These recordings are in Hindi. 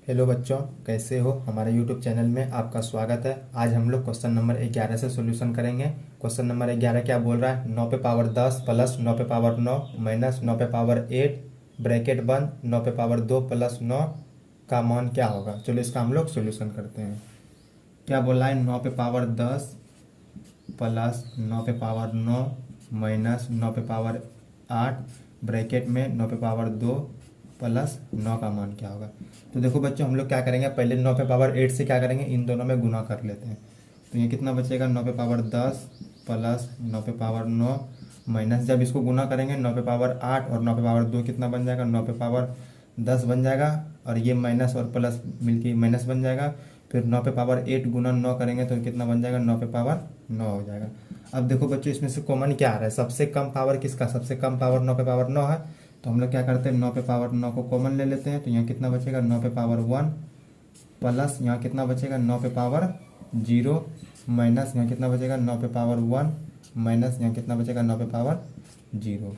हेलो बच्चों, कैसे हो। हमारे यूट्यूब चैनल में आपका स्वागत है। आज हम लोग क्वेश्चन नंबर 11 से सॉल्यूशन करेंगे। क्वेश्चन नंबर 11 क्या बोल रहा है? 9 पे पावर 10 प्लस 9 पे पावर 9 माइनस 9 पे पावर 8 ब्रैकेट बंद 9 पे पावर 2 प्लस 9 का मान क्या होगा। चलो इसका हम लोग सॉल्यूशन करते हैं। क्या बोल रहा है? 9 पे पावर 10 प्लस 9 पे पावर 9 माइनस 9 पे पावर 8 ब्रैकेट में 9 पे पावर 2 प्लस 9 का मान क्या होगा। तो देखो बच्चों, हम लोग क्या करेंगे, पहले 9 पे पावर 8 से क्या करेंगे, इन दोनों में गुना कर लेते हैं। तो ये कितना बचेगा? 9 पे पावर 10 प्लस 9 पे पावर 9 माइनस, जब इसको गुना करेंगे 9 पे पावर 8 और 9 पे पावर 2 कितना बन जाएगा? 9 पे पावर 10 बन जाएगा, और ये माइनस और प्लस मिलके माइनस बन जाएगा। फिर 9 पे पावर 8 गुना 9 करेंगे तो कितना बन जाएगा? 9 पे पावर 9 हो जाएगा। अब देखो बच्चों, इसमें से कॉमन क्या आ रहा है? सबसे कम पावर किसका? सबसे कम पावर 9 पे पावर 9 है। तो हम लोग क्या करते हैं, 9 पे पावर 9 को कॉमन ले लेते हैं। तो यहाँ कितना बचेगा? 9 पे पावर 1 प्लस यहाँ कितना बचेगा? 9 पे पावर 0 माइनस यहाँ कितना बचेगा? 9 पे पावर 1 माइनस यहाँ कितना बचेगा? 9 पे पावर 0।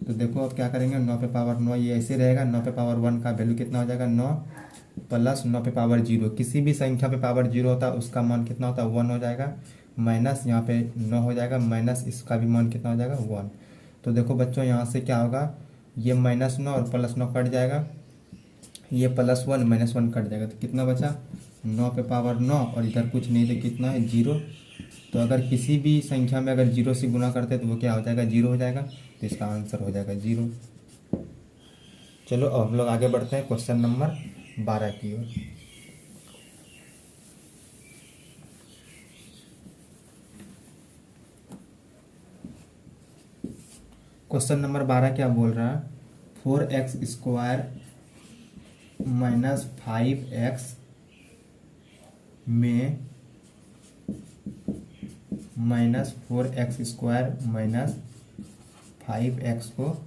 तो देखो अब क्या करेंगे, 9 पे पावर 9 ये ऐसे रहेगा। 9 पे पावर 1 का वैल्यू कितना हो जाएगा? 9 प्लस 9 पे पावर 0। किसी भी संख्या पे पावर 0 होता है उसका मान कितना होता है? 1 हो जाएगा। माइनस यहाँ पे 9 हो जाएगा, माइनस इसका भी मान कितना हो जाएगा? 1। तो देखो बच्चों, यहाँ से क्या होगा, ये -9 और +9 कट जाएगा, ये +1 -1 कट जाएगा। तो कितना बचा? 9 पे पावर 9 और इधर कुछ नहीं, तो कितना है? 0। तो अगर किसी भी संख्या में अगर 0 से गुना करते हैं तो वो क्या हो जाएगा? 0 हो जाएगा। तो इसका आंसर हो जाएगा 0। चलो अब हम लोग आगे बढ़ते हैं क्वेश्चन नंबर 12 की ओर। क्वेश्चन नंबर 12 क्या बोल रहा है? 4x² माइनस 5x में -4x² माइनस 5x को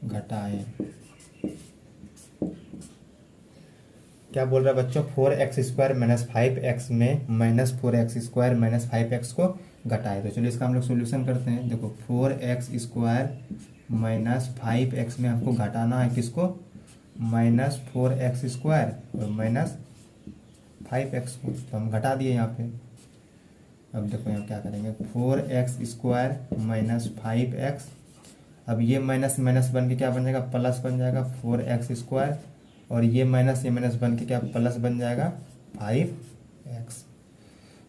घटाएं। क्या बोल रहा है बच्चों? 4x² माइनस 5x में -4x² माइनस 5x को घटाए। तो चलिए इसका हम लोग सोल्यूशन करते हैं। देखो 4x² माइनस 5x में हमको घटाना है किसको? -4x² और माइनस 5x को। तो हम घटा दिए यहाँ पे। अब देखो यहाँ क्या करेंगे, 4x² माइनस 5x। अब ये माइनस माइनस बन के क्या बन जाएगा? प्लस बन जाएगा 4x², और ये माइनस बन के क्या प्लस बन जाएगा? 5x।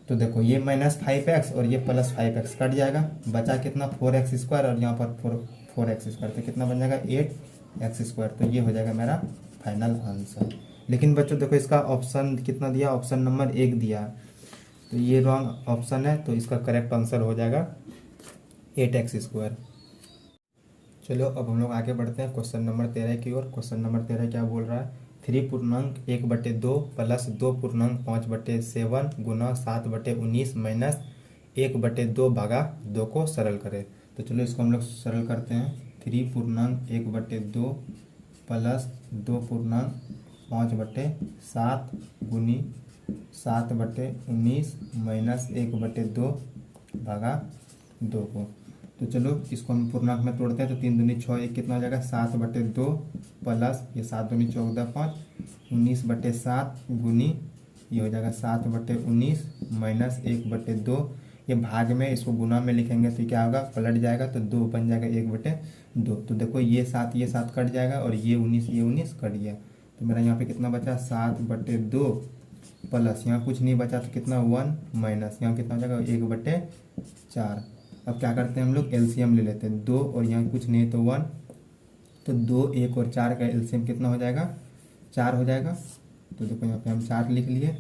तो देखो ये -5x और ये +5x कट जाएगा, बचा कितना? 4x² और यहाँ पर 4x²। तो कितना बन जाएगा? 8x²। तो ये हो जाएगा मेरा फाइनल आंसर। लेकिन बच्चों देखो, इसका ऑप्शन कितना दिया? ऑप्शन नंबर 1 दिया है, तो ये रॉन्ग ऑप्शन है। तो इसका करेक्ट आंसर हो जाएगा 8x²। चलो अब हम लोग आगे बढ़ते हैं क्वेश्चन नंबर 13 की ओर। क्वेश्चन नंबर 13 क्या बोल रहा है? 3.1/2 प्लस 2.5/7 गुना 7/19 माइनस 1/2 भागा 2 को सरल करें। तो चलो इसको हम लोग सरल करते हैं। 3.1/2 प्लस 2.5/7 गुनी 7/19 माइनस 1/2 भागा 2 को। तो चलो इसको हम पूर्णांक में तोड़ते हैं। तो 3 दूनी 6, एक कितना हो जाएगा? 7/2 प्लस ये 7 दूनी 14 5 19/7 गुनी ये हो जाएगा 7/19 माइनस 1/2। ये भाग में, इसको गुना में लिखेंगे तो क्या होगा? पलट जाएगा, तो 2 बन जाएगा 1/2। तो देखो ये 7 कट जाएगा और ये 19 कट गया। तो मेरा यहाँ पे कितना बचा? 7/2 प्लस यहाँ कुछ नहीं बचा तो कितना? 1 माइनस यहाँ कितना हो जाएगा? 1/4। अब क्या करते हैं हम लोग? एलसीएम ले लेते हैं। 2 और यहाँ कुछ नहीं तो 1, तो 2 1 और 4 का एलसीएम कितना हो जाएगा? 4 हो जाएगा। तो देखो यहाँ पे हम 4 लिख लिए।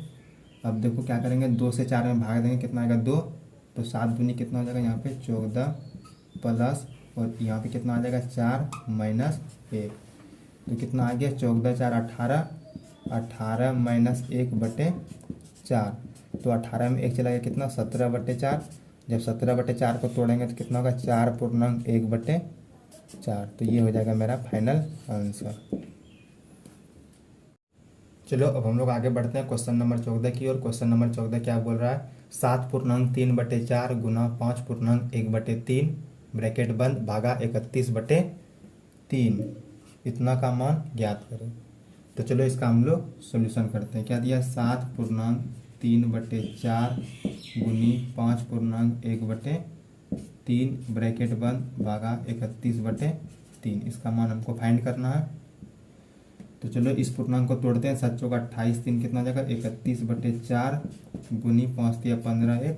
अब देखो क्या करेंगे, 2 से 4 में भाग देंगे, कितना आएगा? 2। तो 7 दूनी कितना हो जाएगा? यहाँ पे 14 प्लस, और यहाँ पे कितना आ जाएगा? 4 माइनस 1। तो कितना आ गया? 14 4 18, 18 माइनस 1/4। तो 18 में 1 चला गया, कितना? 17/4। जब 17/4 को तोड़ेंगे तो कितना होगा? 4.1/4। तो ये हो जाएगा मेरा फाइनल आंसर। चलो अब हम लोग आगे बढ़ते हैं क्वेश्चन नंबर 14 की ओर। क्वेश्चन नंबर 14 क्या बोल रहा है? 7.3/4 गुना 5.1/3 ब्रैकेट बंद भागा 31/3 इतना का मान ज्ञात करें। तो चलो इसका हम लोग सोल्यूशन करते हैं। क्या दिया, 7.3/4 गुनी 5.1/3 ब्रैकेट बंद भागा 31/3। इसका मान हमको फाइंड करना है। तो चलो इस पूर्णांक को तोड़ते हैं। 7 चौका 28, 3 कितना हो जाएगा 31/4 गुनी 5 दिया 15, 1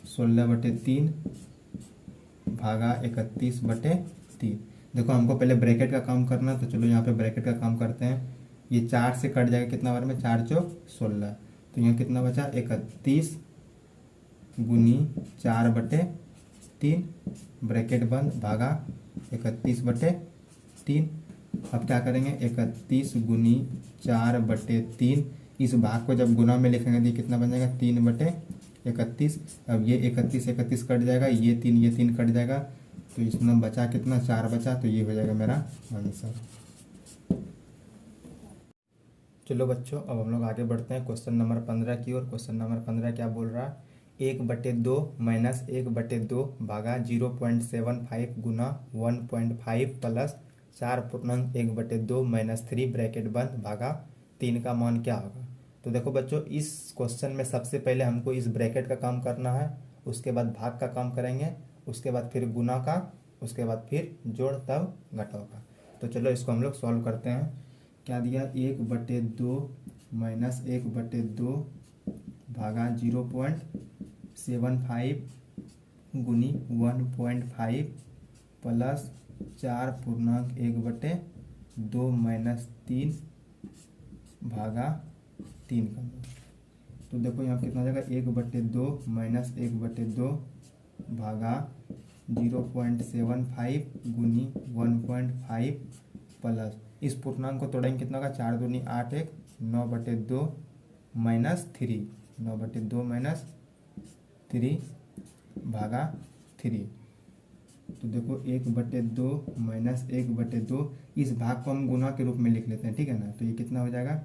16/3 भागा 31/3। देखो हमको पहले ब्रैकेट का काम करना है, तो चलो यहाँ पे ब्रैकेट का काम करते हैं। ये 4 से कट जाएगा, कितना बार में 4 चौक 16, तो यहाँ कितना बचा 31 गुनी 4/3 ब्रैकेट बंद भागा 31/3। अब क्या करेंगे, 31 गुनी 4/3, इस भाग को जब गुना में लिखेंगे तो कितना बन जाएगा 3/31। अब ये 31 कट जाएगा, ये 3 कट जाएगा, तो इसमें बचा कितना 4 बचा, तो ये हो जाएगा मेरा आंसर। चलो बच्चों अब हम लोग आगे बढ़ते हैं क्वेश्चन नंबर 15 की ओर। क्वेश्चन नंबर 15 क्या बोल रहा है, 1/2 माइनस 1/2 भागा 0.75 गुना 1.5 प्लस 4.1/2 माइनस 3 ब्रैकेट बंद भागा 3 का मान क्या होगा। तो देखो बच्चों इस क्वेश्चन में सबसे पहले हमको इस ब्रैकेट का काम करना है, उसके बाद भाग का काम करेंगे, उसके बाद फिर गुना का, उसके बाद फिर जोड़ तब घटाव का। तो चलो इसको हम लोग सॉल्व करते हैं। क्या दिया, 1/2 माइनस 1/2 भागा 0.75 गुनी 1.5 प्लस 4.1/2 माइनस 3 भागा 3 का। तो देखो यहाँ कितना हो जाएगा, 1/2 माइनस 1/2 भागा 0.75 गुनी 1.5 प्लस, इस पूर्णांक को तोड़ेंगे कितना होगा 4 दूनी 8, 1 9/2 माइनस 3, 9/2 माइनस 3 भागा 3। तो देखो 1/2 माइनस 1/2, इस भाग को हम गुना के रूप में लिख लेते हैं, ठीक है ना। तो ये कितना हो जाएगा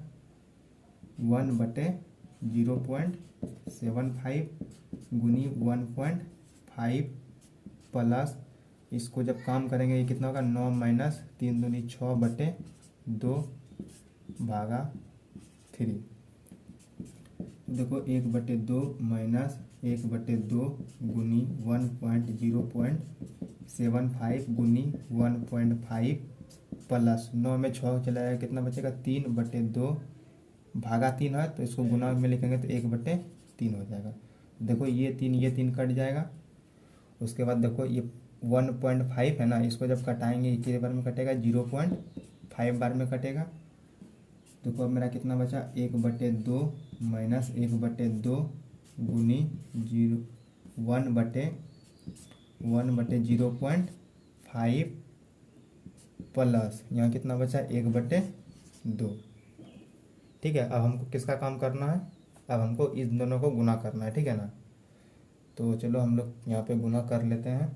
1/0.75 गुनी 1.5 प्लस, इसको जब काम करेंगे ये कितना होगा 9 माइनस 3 दूनी 6/2 भागा 3। देखो 1/2 माइनस 1/2 गुनी 1.0.75 गुनी 1.5 प्लस 9 में 6 चला जाएगा, कितना बचेगा 3/2 भागा 3 है, तो इसको गुना में लिखेंगे तो 1/3 हो जाएगा। देखो ये 3 कट जाएगा, उसके बाद देखो ये 1.5 है ना, इसको जब कटाएंगे कितने बार में कटेगा 0.5 बार में कटेगा। देखो अब मेरा कितना बचा 1/2 माइनस 1/2 गुनी 1/0.5 प्लस यहाँ कितना बचा 1/2। ठीक है, अब हमको किसका काम करना है, अब हमको इस दोनों को गुना करना है, ठीक है ना। तो चलो हम लोग यहाँ पे गुना कर लेते हैं।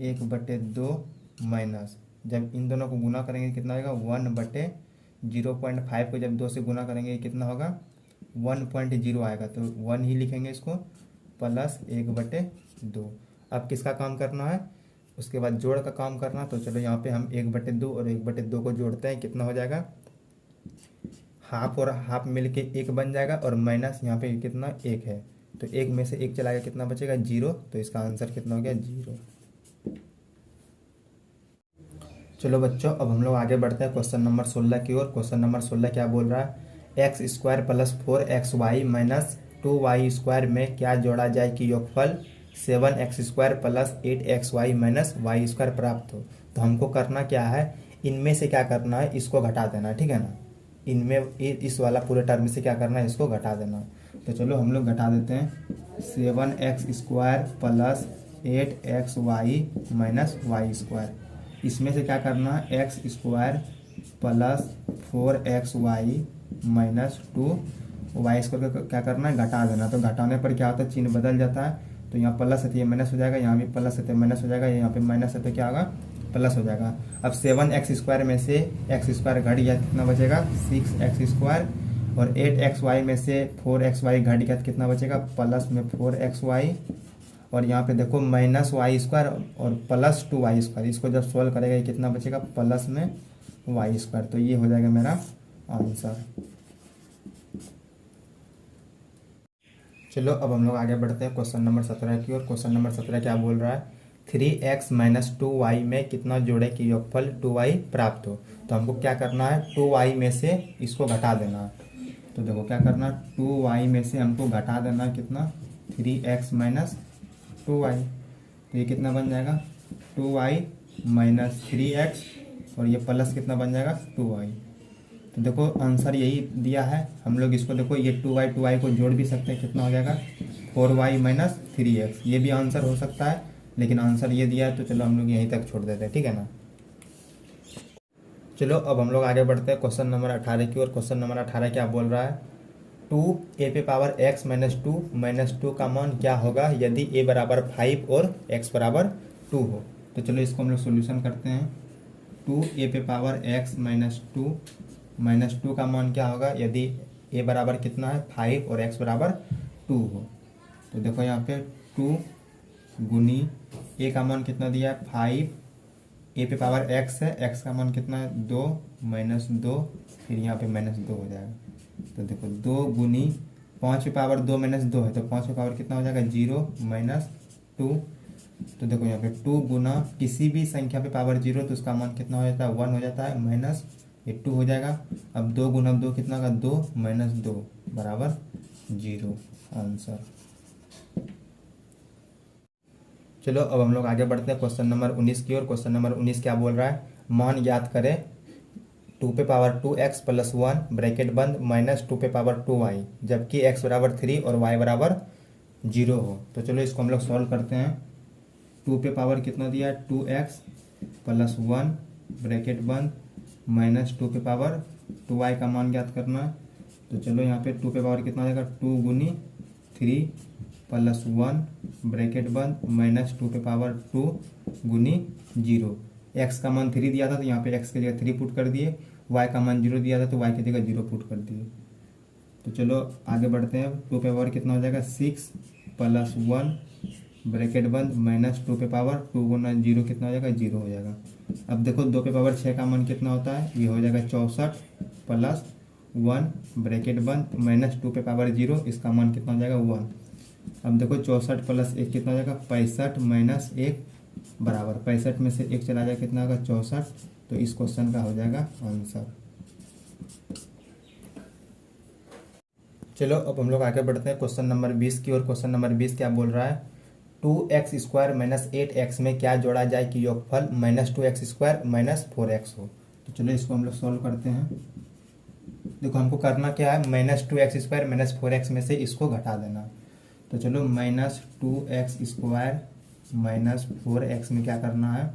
1/2 माइनस, जब इन दोनों को गुना करेंगे कितना आएगा 1/0.5 को जब 2 से गुना करेंगे कितना होगा 1.0 आएगा, तो 1 ही लिखेंगे इसको, प्लस 1/2। अब किसका काम करना है, उसके बाद जोड़ का काम करना। तो चलो यहाँ पे हम 1/2 और 1/2 को जोड़ते हैं, कितना हो जाएगा हाफ और हाफ मिलके 1 बन जाएगा, और माइनस यहाँ पे कितना 1 है, तो 1 में से 1 चला गया, कितना बचेगा 0। तो इसका आंसर कितना हो गया 0। चलो बच्चों अब हम लोग आगे बढ़ते हैं क्वेश्चन नंबर 16 की ओर। क्वेश्चन नंबर 16 क्या बोल रहा है, x² plus 4xy minus 2y² में क्या जोड़ा जाए कि योगफल 7x² plus 8xy minus y² प्राप्त हो। तो हमको करना क्या है, इनमें से क्या करना है, इसको घटा देना, ठीक है ना। इनमें इस वाला पूरे टर्म से क्या करना है, इसको घटा देना। तो चलो हम लोग घटा देते हैं। 7x² plus 8xy minus y², इसमें से क्या करना है x² plus 4xy minus 2y² को क्या करना है घटा देना। तो घटाने पर क्या होता है, चिन्ह बदल जाता है। तो यहाँ प्लस है तो ये माइनस हो जाएगा, यहाँ भी प्लस है तो माइनस हो जाएगा, यहाँ पे माइनस है तो क्या होगा प्लस हो जाएगा। अब 7x² में से x² घट गया, कितना बचेगा 6x², और 8xy में से 4xy घट गया तो कितना बचेगा प्लस में 4xy, और यहाँ पे देखो माइनस y² और प्लस 2y², इसको जब सोल्व करेगा ये कितना बचेगा प्लस में y²। तो ये हो जाएगा मेरा आंसर। चलो अब हम लोग आगे बढ़ते हैं क्वेश्चन नंबर 17 की ओर। क्वेश्चन नंबर 17 क्या बोल रहा है, 3x-2y में कितना जोड़े कि योगफल 2y प्राप्त हो। तो हमको क्या करना है, 2y में से इसको घटा देना है। तो देखो क्या करना है, 2y में से हमको घटा देना है कितना, 3x-2y। तो ये कितना बन जाएगा, 2y माइनस 3x, और ये प्लस कितना बन जाएगा 2y। तो देखो आंसर यही दिया है, हम लोग इसको देखो ये 2y को जोड़ भी सकते हैं, कितना हो जाएगा 4y माइनस 3x। ये भी आंसर हो सकता है, लेकिन आंसर ये दिया है तो चलो हम लोग यहीं तक छोड़ देते हैं, ठीक है ना। चलो अब हम लोग आगे बढ़ते हैं क्वेश्चन नंबर 18 की ओर। क्वेश्चन नंबर 18 क्या बोल रहा है, 2a पे पावर x माइनस टू का मान क्या होगा यदि a बराबर 5 और x बराबर 2 हो। तो चलो इसको हम लोग सोल्यूशन करते हैं। 2a पे पावर x माइनस टू का मान क्या होगा यदि a बराबर कितना है 5 और x बराबर 2 हो। तो देखो यहाँ पे 2 गुनी a का मान कितना दिया है 5, a पे पावर x है, x का मान कितना है 2 माइनस 2, फिर यहाँ पे माइनस 2 हो जाएगा। तो देखो 2 गुनी 5 पे पावर 2 माइनस 2 है, तो 5 पे पावर कितना हो जाएगा 0 माइनस 2। तो देखो यहाँ पे 2 गुना किसी भी संख्या पे पावर 0 तो उसका मान कितना हो जाता है 1 हो जाता है, माइनस ये 2 हो जाएगा। अब 2 गुना 2 कितना होगा 2 माइनस 2 बराबर 0, आंसर। चलो अब हम लोग आगे बढ़ते हैं क्वेश्चन नंबर 19 की ओर। क्वेश्चन नंबर 19 क्या बोल रहा है, मान याद करें 2 पे पावर 2x प्लस 1 ब्रैकेट बंद माइनस 2 पे पावर 2y, जबकि x बराबर 3 और y बराबर 0 हो। तो चलो इसको हम लोग सॉल्व करते हैं। 2 पे पावर कितना दिया है 2x प्लस 1 ब्रैकेट बंद माइनस 2 पे पावर 2y का मान ज्ञात करना है। तो चलो यहाँ पे 2 पे पावर कितना हो जाएगा 2 गुनी 3 प्लस 1 ब्रैकेट बंद माइनस 2 पे पावर 2 गुनी 0। x का मान 3 दिया था तो यहाँ पे x की जगह 3 पुट कर दिए, y का मान 0 दिया था तो y की जगह 0 पुट कर दिए। तो चलो आगे बढ़ते हैं। 2 पे पावर कितना हो जाएगा 6 प्लस 1 ब्रैकेट बंद माइनस 2 पे पावर 2 गुना 0 कितना हो जाएगा 0 हो जाएगा। अब देखो 2 पे पावर 6 का मान कितना होता है, ये हो जाएगा 64 प्लस 1 ब्रैकेट बंद माइनस 2 पे पावर 0, इसका मान कितना हो जाएगा 1। अब देखो 64 प्लस 1 कितना हो जाएगा 65 माइनस 1 बराबर 65 में से 1 चला जाएगा कितना होगा 64। तो इस क्वेश्चन का हो जाएगा आंसर। चलो अब हम लोग आगे बढ़ते हैं क्वेश्चन नंबर 20 की ओर। क्वेश्चन नंबर 20 क्या बोल रहा है, 2x² माइनस 8x में क्या जोड़ा जाए कि योगफल -2x² माइनस 4x हो। तो चलो इसको हम लोग सॉल्व करते हैं। देखो हमको करना क्या है, -2x² माइनस 4x में से इसको घटा देना। तो चलो -2x² माइनस 4x में क्या करना है,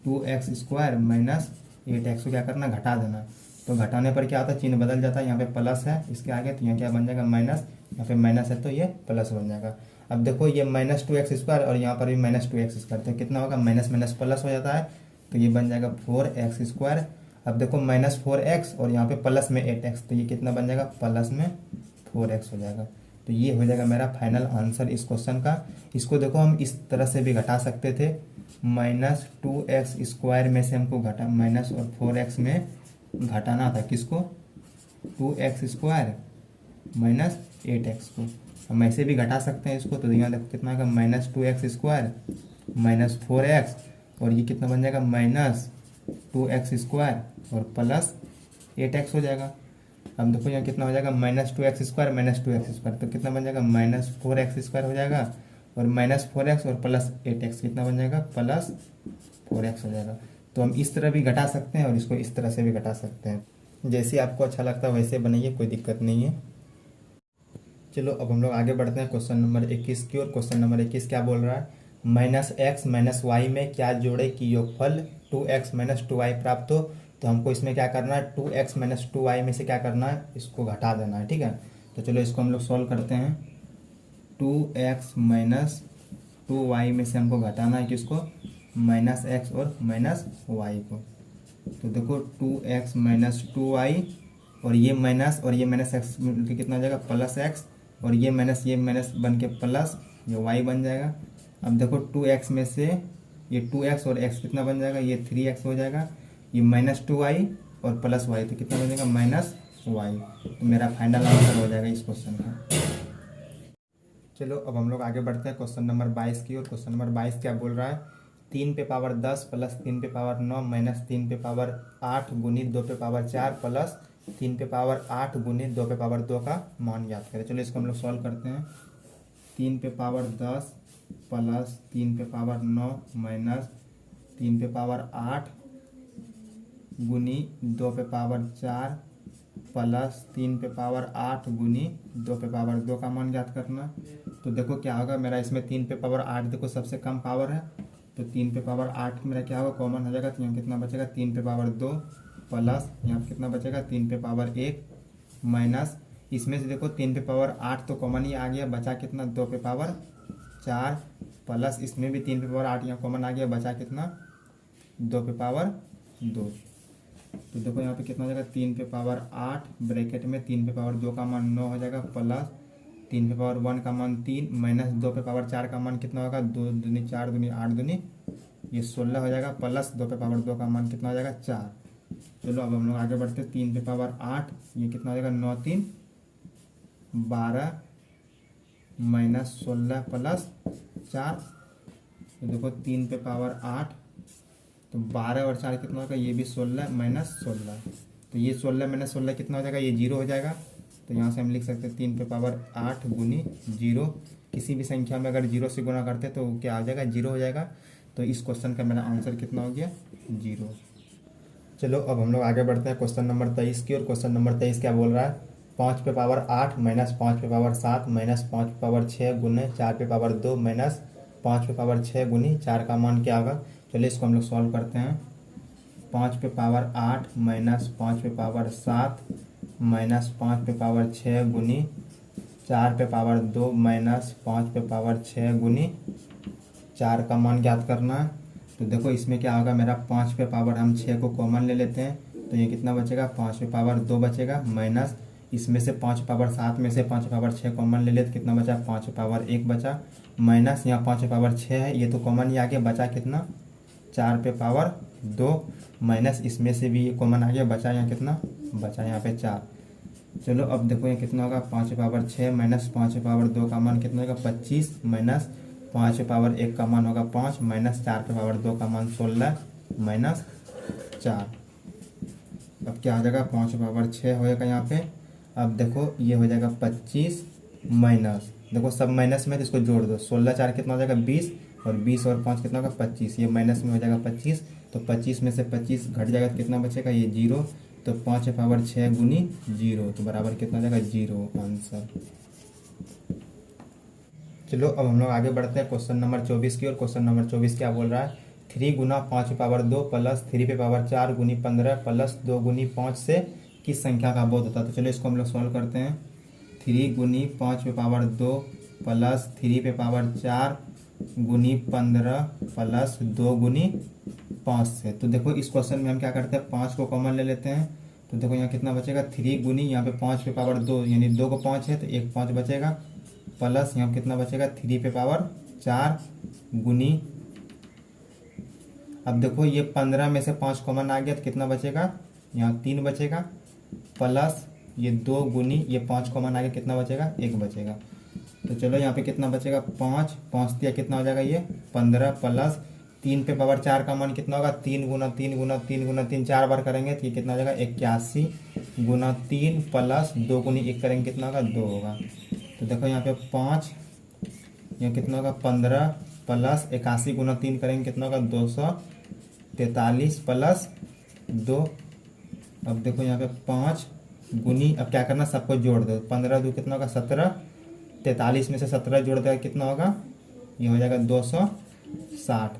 2x² माइनस 8x को क्या करना घटा देना। तो घटाने पर क्या होता है, चिन्ह बदल जाता है, यहाँ पे प्लस है इसके आगे तो यहाँ क्या बन जाएगा माइनस, यहाँ पे माइनस है तो ये प्लस बन जाएगा। अब देखो ये -2x² और यहाँ पर भी -2x², तो कितना होगा माइनस माइनस प्लस हो जाता है, तो ये बन जाएगा 4x²। अब देखो -4x और यहाँ पे प्लस में 8x, तो ये कितना बन जाएगा प्लस में 4x हो जाएगा। तो ये हो जाएगा मेरा फाइनल आंसर इस क्वेश्चन का। इसको देखो हम इस तरह से भी घटा सकते थे, -2x² में से हमको घटा माइनस और 4x में घटाना था किसको, 2x² माइनस 8x को। हम ऐसे भी घटा सकते हैं इसको। तो यहाँ देखो कितना होगा -2x² माइनस 4x, और ये कितना बन जाएगा -2x² और प्लस 8x हो जाएगा। अब देखो यहाँ कितना हो जाएगा -2x² माइनस 2x², तो कितना बन जाएगा -4x² हो जाएगा, और -4x और प्लस 8x कितना बन जाएगा प्लस 4x हो जाएगा। तो हम इस तरह भी घटा सकते हैं और इसको इस तरह से भी घटा सकते हैं, जैसे आपको अच्छा लगता है वैसे बनाइए, कोई दिक्कत नहीं है। चलो अब हम लोग आगे बढ़ते हैं क्वेश्चन नंबर 21 की ओर। क्वेश्चन नंबर 21 क्या बोल रहा है, -x माइनस y में क्या जोड़े कि योगफल 2x माइनस 2y प्राप्त हो। तो हमको इसमें क्या करना है, 2x माइनस 2y में से क्या करना है, इसको घटा देना है, ठीक है। तो चलो इसको हम लोग सॉल्व करते हैं। 2x माइनस 2y में से हमको घटाना है किसको, -x और -y को। तो देखो 2x माइनस 2y और ये माइनस x मिलकर कितना हो जाएगा +x, और ये माइनस बन के प्लस ये y बन जाएगा। अब देखो 2x में से ये 2x और x कितना बन जाएगा, ये 3x हो जाएगा। ये -2y और प्लस वाई, तो कितना बचेगा माइनस वाई। तो मेरा फाइनल आंसर हो जाएगा इस क्वेश्चन का। चलो अब हम लोग आगे बढ़ते हैं क्वेश्चन नंबर 22 की ओर। क्वेश्चन नंबर 22 क्या बोल रहा है, 3 पे पावर 10 प्लस 3 पे पावर 9 माइनस 3 पे पावर 8 गुनी 2 पे पावर 4 प्लस 3 पे पावर 8 गुनी 2 पे पावर 2 का मान ज्ञात करें। चलो इसको हम लोग सॉल्व करते हैं। 3 पे पावर 10 प्लस 3 पे पावर 9 माइनस 3 पे पावर 8 गुनी 2 पे पावर 4 प्लस 3 पे पावर 8 गुनी 2 पे पावर 2 का मान ज्ञात करना। तो देखो क्या होगा मेरा, इसमें 3 पे पावर 8 देखो सबसे कम पावर है, तो 3 पे पावर 8 मेरा क्या होगा कॉमन हो जाएगा, तो यहाँ कितना बचेगा 3 पे पावर 2 प्लस यहाँ कितना बचेगा 3 पे पावर 1 माइनस इसमें से देखो 3 पे पावर 8 तो कॉमन ही आ गया, बचा कितना 2 पे पावर 4 प्लस इसमें भी 3 पे पावर 8 यहाँ कॉमन आ गया, बचा कितना 2 पे पावर 2। तो देखो यहाँ पे कितना हो जाएगा 3 पे पावर 8 ब्रैकेट में 3 पे पावर 2 का मान 9 हो जाएगा प्लस 3 पे पावर 1 का मान 3 माइनस 2 पे पावर 4 का मान कितना होगा 2 दूनी 4 दूनी 8 दूनी ये 16 हो जाएगा प्लस 2 पे पावर 2 का मान कितना हो जाएगा 4। चलो अब हम लोग आगे बढ़ते हैं। 3 पे पावर 8 ये कितना हो जाएगा 9 3 12 माइनस 16 प्लस 4। तो देखो 3 पे पावर 8 तो 12 और 4 कितना होगा, ये भी 16 माइनस 16, तो ये 16 माइनस 16 कितना हो जाएगा, ये 0 हो जाएगा। तो यहाँ से हम लिख सकते हैं 3 पे पावर 8 गुनी 0, किसी भी संख्या में अगर 0 से गुना करते तो क्या आ जाएगा 0 हो जाएगा। तो इस क्वेश्चन का मेरा आंसर कितना हो गया 0। चलो अब हम लोग आगे बढ़ते हैं क्वेश्चन नंबर 23 की ओर। क्वेश्चन नंबर 23 क्या बोल रहा है, 5 पे पावर 8 माइनस 5 पे पावर 7 माइनस 5 पे पावर 6 गुने 4 पे पावर 2 माइनस 5 पे पावर 6 गुनी 4 का मान क्या होगा। चलिए इसको हम लोग सॉल्व करते हैं। 5 पे पावर 8 माइनस 5 पे पावर 7 माइनस 5 पे पावर 6 गुनी 4 पे पावर 2 माइनस 5 पे पावर 6 गुनी 4 का मान ज्ञात करना है। तो देखो इसमें क्या होगा मेरा 5 पे पावर हम 6 को कॉमन ले लेते हैं, तो ये कितना बचेगा 5 पे पावर 2 बचेगा माइनस इसमें से 5 पावर 7 में से 5 पावर 6 कॉमन ले लेते तो कितना बचा 5 पावर 1 बचा माइनस यहाँ 5 पावर 6 है ये तो कॉमन ही आ गया, बचा कितना 4 पे पावर 2 माइनस इसमें से भी ये कॉमन आ गया, बचा यहाँ कितना बचा यहाँ पे 4। चलो अब देखो ये कितना होगा 5 पावर 6 माइनस 5 पावर 2 का मान कितना होगा 25 माइनस 5 पावर 1 का मान होगा 5 माइनस 4 पे पावर 2 का मान 16 माइनस 4। अब क्या हो जाएगा 5 पावर 6 हो जाएगा यहाँ पे। अब देखो ये हो जाएगा 25 माइनस देखो सब माइनस में तो इसको जोड़ दो 16 4 कितना हो जाएगा 20 और 20 और 5 कितना होगा 25, ये माइनस में हो जाएगा 25, तो 25 में से 25 घट जाएगा तो कितना बचेगा ये 0, तो 5 पावर 6 गुनी 0 तो बराबर कितना हो जाएगा 0 आंसर। चलो अब हम लोग आगे बढ़ते हैं क्वेश्चन नंबर 24 की ओर। क्वेश्चन नंबर 24 क्या बोल रहा है, 3 गुना 5 पे पावर 2 प्लस 3 पे पावर 4 गुनी 15 प्लस 2 गुनी 5 से किस संख्या का बोध होता है। तो चलो इसको हम लोग सॉल्व करते हैं। 3 गुनी 5 पे पावर 2 प्लस 3 पे पावर 4 गुनी 15 प्लस 2 गुनी 5 से। तो देखो इस क्वेश्चन में हम क्या करते हैं 5 को कॉमन ले लेते हैं, तो देखो यहाँ कितना बचेगा 3 गुनी यहाँ पे 5 पे पावर 2 यानी 2 को 5 है तो 1 5 बचेगा प्लस यहाँ कितना बचेगा 3 पे पावर 4 गुनी, अब देखो ये 15 में से 5 कॉमन आ गया तो कितना बचेगा यहाँ 3 बचेगा प्लस ये 2 गुनी ये 5 कॉमन आ गया कितना बचेगा 1 बचेगा। तो चलो यहाँ पे कितना बचेगा 5 5 दिया कितना हो जाएगा ये 15 प्लस 3 पे पावर 4 का मान कितना होगा 3 गुना 3 गुना 3 गुना 3 4 बार करेंगे तो ये कितना हो जाएगा 81 गुना 3 प्लस 2 गुनी 1 करेंगे कितना होगा 2 होगा। तो देखो यहाँ पे 5 यहाँ कितना होगा 15 प्लस 81 गुना 3 करेंगे कितना होगा 243 प्लस 2। अब देखो यहाँ पे 5 गुनी, अब क्या करना सबको जोड़ दो 15 2 कितना होगा 17, 43 में से 17 जोड़ देगा कितना होगा ये हो जाएगा 260।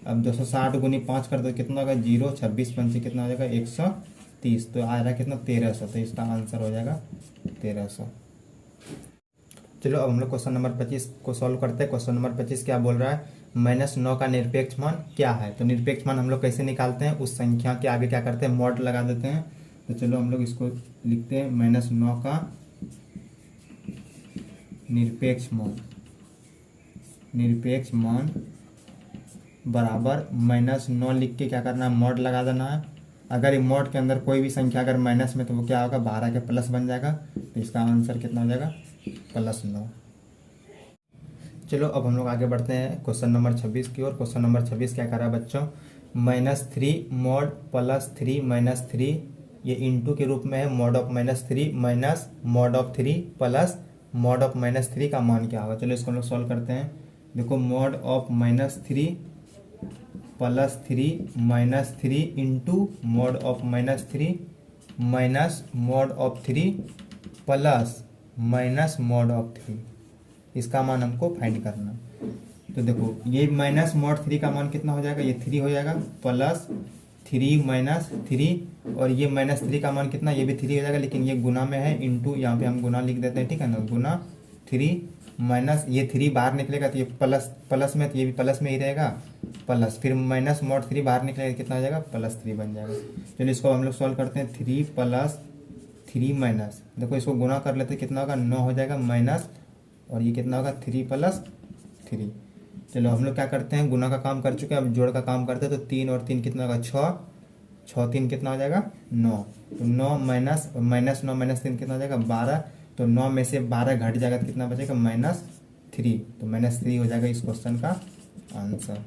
अब 260 गुनी 5 कर दो कितना होगा 0, 26 पंचे कितना हो जाएगा 130, तो आ रहा है कितना 1300, तो इसका आंसर हो जाएगा 1300। चलो अब हम लोग क्वेश्चन नंबर 25 को सॉल्व करते हैं। क्वेश्चन नंबर 25 क्या बोल रहा है, -9 का निरपेक्ष मान क्या है। तो निरपेक्ष मान हम लोग कैसे निकालते हैं, उस संख्या के आगे क्या करते हैं मॉड लगा देते हैं। तो चलो हम लोग इसको लिखते हैं -9 का निरपेक्ष मान बराबर -9 लिख के क्या करना है मॉड लगा देना है अगर ये मॉड के अंदर कोई भी संख्या अगर माइनस में तो वो क्या होगा, 12 के प्लस बन जाएगा। तो इसका आंसर कितना हो जाएगा, +9। चलो अब हम लोग आगे बढ़ते हैं क्वेश्चन नंबर 26 की ओर। क्वेश्चन नंबर 26 क्या कर रहा है बच्चों, -3 मॉड +3 -3, ये इंटू के रूप में है। Mod of -3 minus mod of 3 plus mod of -3 का मान क्या होगा। चलो इसको हम लोग सॉल्व करते हैं। देखो mod of -3 +3 -3 into mod of -3 minus mod of 3 plus minus mod of 3, इसका मान हमको फाइंड करना। तो देखो ये माइनस मॉड 3 का मान कितना हो जाएगा, ये 3 हो जाएगा, +3 -3, और ये -3 का मान कितना, ये भी 3 हो जाएगा, लेकिन ये गुना में है, इंटू यहाँ पे हम गुना लिख देते हैं, ठीक है ना। गुना 3 माइनस ये 3 बाहर निकलेगा तो ये प्लस में, तो ये भी प्लस में ही रहेगा, प्लस फिर माइनस मॉड 3 बाहर निकलेगा, कितना हो जाएगा, +3 बन जाएगा। चलिए इसको हम लोग सॉल्व करते हैं। 3 + 3 माइनस, देखो इसको गुना कर लेते कितना होगा, 9 हो जाएगा, माइनस और ये कितना होगा, 3 + 3। चलो हम लोग क्या करते हैं, गुना का काम कर चुके हैं, अब जोड़ का काम करते हैं। तो 3 और 3 कितना होगा, 6, 6 3 कितना हो जाएगा, 9। तो 9 माइनस -9 -3 कितना हो जाएगा, 12। तो 9 में से 12 घट जाएगा तो कितना बचेगा, -3। तो -3 हो जाएगा इस क्वेश्चन का आंसर।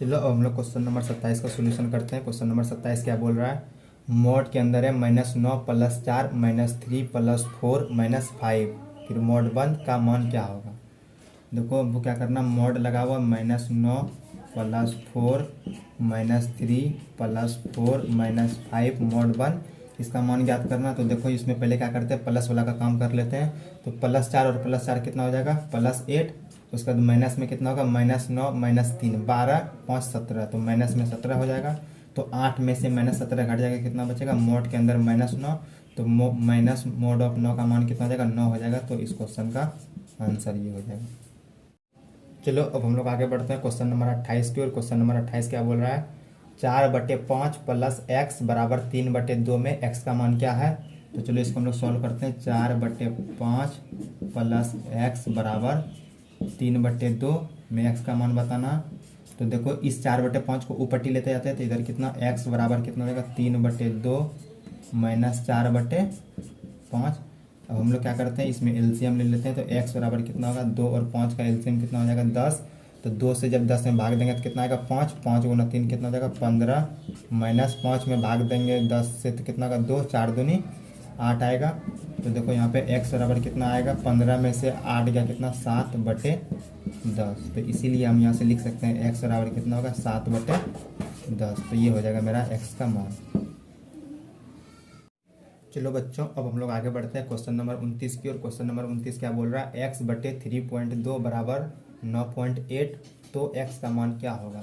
चलो अब हम लोग क्वेश्चन नंबर 27 का सोल्यूशन करते हैं। क्वेश्चन नंबर 27 क्या बोल रहा है, मॉड के अंदर है -9 + 4 -3 + 4 -5, फिर मॉड 1 का मान क्या होगा। देखो अब वो क्या करना, मॉड लगा हुआ -9 + 4 -3 + 4 -5 मॉड 1, इसका मान ज्ञात करना। तो देखो इसमें पहले क्या करते हैं, प्लस वाला का काम कर लेते हैं। तो +4 और +4 कितना हो जाएगा, +8। उसके बाद माइनस में कितना होगा, -9 -3 12 5 17, तो माइनस में 17 हो जाएगा। तो 8 में से -17 घट जाएगा, कितना बचेगा, मॉड के अंदर -9, तो माइनस मॉड ऑफ 9 का मान कितना हो जाएगा, 9 हो जाएगा। तो इस क्वेश्चन का आंसर ये हो जाएगा। चलो अब हम लोग आगे बढ़ते हैं क्वेश्चन नंबर 28 की ओर। क्वेश्चन नंबर 28 क्या बोल रहा है, 4/5 + x = 3/2 में x का मान क्या है। तो चलो इसको हम लोग सॉल्व करते हैं। 4/5 + x = 3/2 में x का मान बताना। तो देखो इस 4/5 को ऊपर लेते जाते हैं, तो इधर कितना x बराबर कितना हो जाएगा, 3/2 - 4/5। अब हम लोग क्या करते हैं, इसमें एलसीएम ले लेते हैं। तो x बराबर कितना होगा, 2 और 5 का एलसीएम कितना हो जाएगा, 10। तो 2 से जब 10 में भाग देंगे तो कितना आएगा, 5, 5 × 3 कितना हो जाएगा, 15, -5 में भाग देंगे 10 से तो कितना होगा, 2, 4 दूनी 8 आएगा। तो देखो यहाँ पे x बराबर कितना आएगा, 15 में से 8 गया कितना, 7/10। तो इसीलिए हम यहाँ से लिख सकते हैं x बराबर कितना होगा, 7/10। तो ये हो जाएगा मेरा x का मान। चलो बच्चों अब हम लोग आगे बढ़ते हैं क्वेश्चन नंबर 29 की ओर। क्वेश्चन नंबर 29 क्या बोल रहा है, x/3.2 = 9.8, तो x का मान क्या होगा।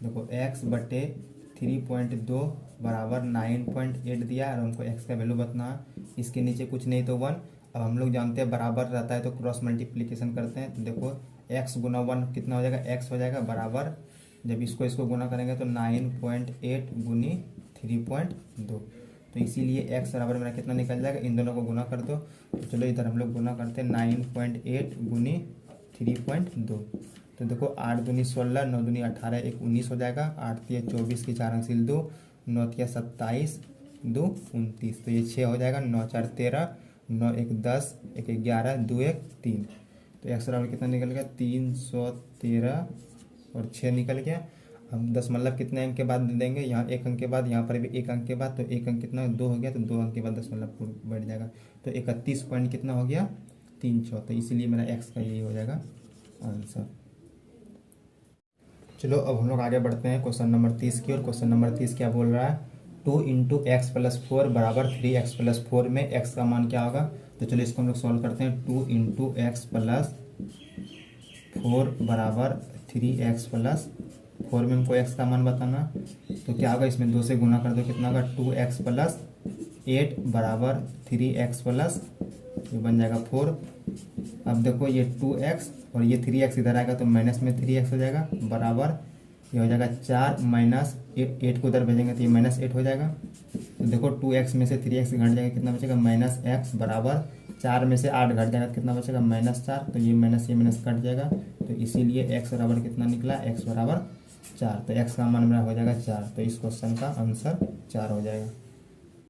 देखो x/3.2 = 9.8 दिया और हमको x का वैल्यू बताना है। इसके नीचे कुछ नहीं तो 1। अब हम लोग जानते हैं बराबर रहता है तो क्रॉस मल्टीप्लीकेशन करते हैं। तो देखो x × 1 कितना हो जाएगा, x हो जाएगा बराबर, जब इसको गुना करेंगे तो 9.8 × 3.2। तो इसीलिए x बराबर मेरा कितना निकल जाएगा, इन दोनों को गुना कर दो। तो चलो इधर हम लोग गुना करते हैं, 9.8 × 3.2। तो देखो 8 दूनी 16, 9 दूनी 18, 1 19 हो जाएगा। 8 तिया 24 की 4 अंक 2, 9 तिया 27, 2 29, तो ये 6 हो जाएगा। 9 4 13, 9 1 10, 1 11, 2 1 3। तो x बराबर कितना निकल गया, 313 और 6 निकल गया। हम 10 मतलब कितने अंक के बाद दे देंगे, यहाँ 1 अंक के बाद, यहाँ पर भी 1 अंक के बाद। तो 1 अंक कितना 2 हो गया, तो 2 अंक के बाद 10 मतलब बढ़ जाएगा। तो 31 पॉइंट कितना हो गया, 36। तो इसीलिए मेरा x का यही हो जाएगा आंसर। चलो अब हम लोग आगे बढ़ते हैं क्वेश्चन नंबर 30 की ओर। क्वेश्चन नंबर 30 क्या बोल रहा है, 2 × x + 4 = 3x + 4 में x का मान क्या होगा। तो चलो इसको हम लोग सॉल्व करते हैं। 2 × x + 4 = 3x + 4 में हमको x का मान बताना। तो क्या होगा, इसमें 2 से गुना कर दो, कितना होगा, 2x + 8 = 3x + ये बन जाएगा 4। अब देखो ये 2x और ये 3x इधर आएगा तो माइनस में 3x हो जाएगा बराबर, ये हो जाएगा 4 - 8 को उधर भेजेंगे तो ये -8 हो जाएगा। तो देखो 2x में से 3x घट जाएगा, कितना बचेगा, -x बराबर 4 में से 8 घट जाएगा, कितना बचेगा, -4। तो ये माइनस ये माइनस कट जाएगा। तो इसीलिए x बराबर कितना निकला, x बराबर 4, तो x का मान मेरा हो जाएगा 4, तो इस क्वेश्चन का आंसर 4 हो जाएगा।